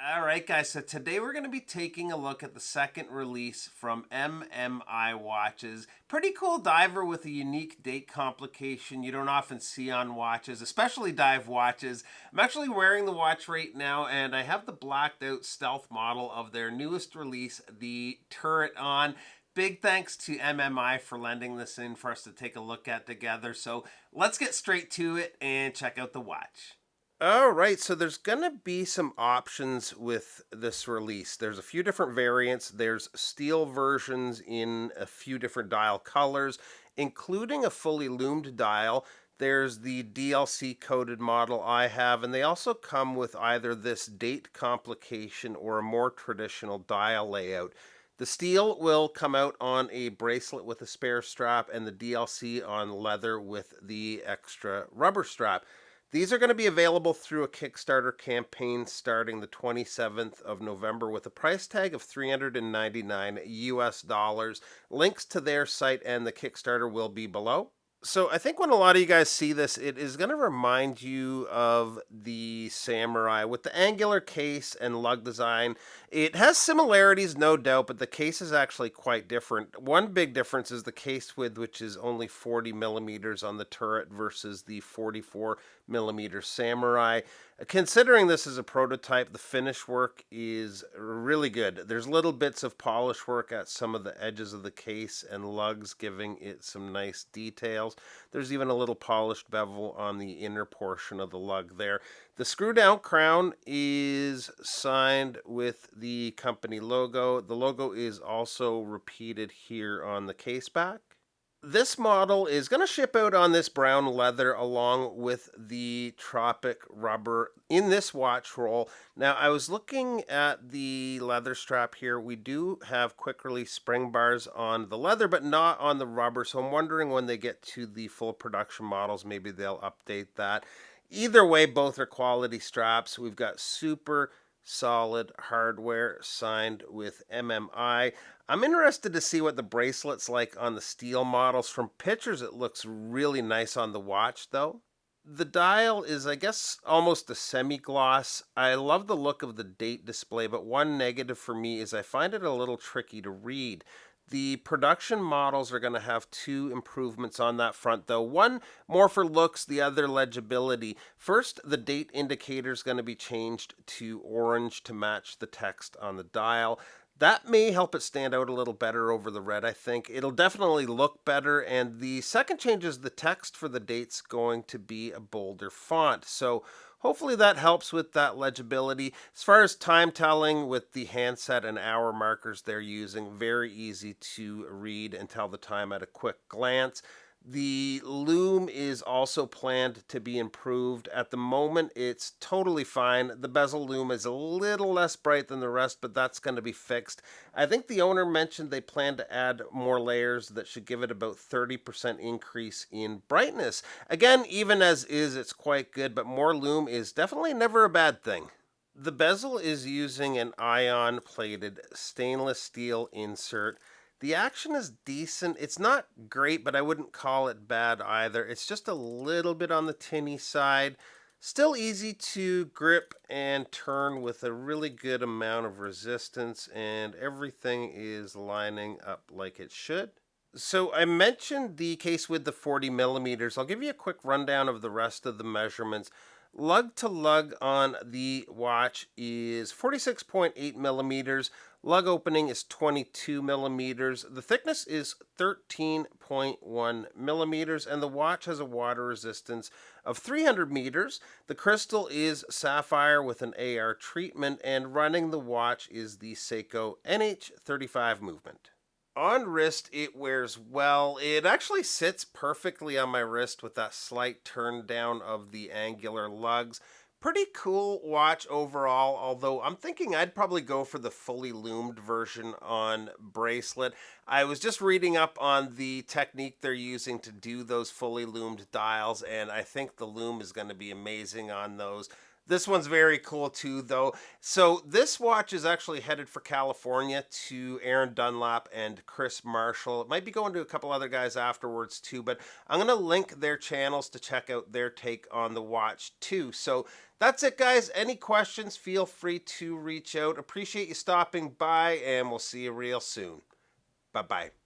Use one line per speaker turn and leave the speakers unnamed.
All right, guys. So today we're going to be taking a look at the second release from MMI Watches. Pretty cool diver with a unique date complication you don't often see on watches, especially dive watches. I'm actually wearing the watch right now, and I have the blacked out stealth model of their newest release, the Turret, on. Big thanks to MMI for lending this in for us to take a look at together. So let's get straight to it and check out the watch. All right, so there's gonna be some options with this release. There's a few different variants. There's steel versions in a few different dial colors, including a fully loomed dial. There's the DLC coded model I have, and they also come with either this date complication or a more traditional dial layout. The steel will come out on a bracelet with a spare strap, and the DLC on leather with the extra rubber strap. These are going to be available through a Kickstarter campaign starting the 27th of November with a price tag of $399 US dollars. Links to their site and the Kickstarter will be below. So I think when a lot of you guys see this, it is going to remind you of the Samurai with the angular case and lug design. It has similarities, no doubt, but the case is actually quite different. One big difference is the case width, which is only 40 millimeters on the turret versus the 44 millimeter Samurai. Considering this is a prototype, the finish work is really good. There's little bits of polish work at some of the edges of the case and lugs, giving it some nice details. There's even a little polished bevel on the inner portion of the lug there. The screw down crown is signed with the company logo. The logo is also repeated here on the case back. This model is going to ship out on this brown leather along with the Tropic rubber in this watch roll. Now, I was looking at the leather strap here. We do have quick release spring bars on the leather, but not on the rubber. So I'm wondering when they get to the full production models, maybe they'll update that. Either way, both are quality straps. We've got super solid hardware signed with MMI. I'm interested to see what the bracelet's like on the steel models. From pictures, it looks really nice on the watch, though. The dial is, I guess, almost a semi-gloss. I love the look of the date display, but one negative for me is I find it a little tricky to read. The production models are going to have two improvements on that front, though. One more for looks, the other legibility. First, the date indicator is going to be changed to orange to match the text on the dial. That may help it stand out a little better over the red, I think. It'll definitely look better. And the second change is the text for the date's going to be a bolder font. So hopefully that helps with that legibility. As far as time telling with the handset and hour markers they're using, very easy to read and tell the time at a quick glance. The loom is also planned to be improved. At the moment, it's totally fine. The bezel loom is a little less bright than the rest, but that's going to be fixed. I think the owner mentioned they plan to add more layers that should give it about 30% increase in brightness. Again, even as is, it's quite good, but more loom is definitely never a bad thing. The bezel is using an ion-plated stainless steel insert. The action is decent. It's not great, but I wouldn't call it bad either. It's just a little bit on the tinny side. Still easy to grip and turn with a really good amount of resistance, and everything is lining up like it should. So I mentioned the case with the 40 millimeters. I'll give you a quick rundown of the rest of the measurements. Lug to lug on the watch is 46.8 millimeters. Lug opening is 22 millimeters. The thickness is 13.1 millimeters, and the watch has a water resistance of 300 meters. The crystal is sapphire with an AR treatment, and running the watch is the Seiko NH35 movement. On wrist, it wears well. It actually sits perfectly on my wrist with that slight turn down of the angular lugs. Pretty cool watch overall, although I'm thinking I'd probably go for the fully loomed version on bracelet. I was just reading up on the technique they're using to do those fully loomed dials, and I think the loom is going to be amazing on those. This one's very cool too, though. So this watch is actually headed for California to Aron Dunlap and Chris Marshall. It might be going to a couple other guys afterwards too, but I'm going to link their channels to check out their take on the watch too. So that's it, guys. Any questions, feel free to reach out. Appreciate you stopping by, and we'll see you real soon. Bye-bye.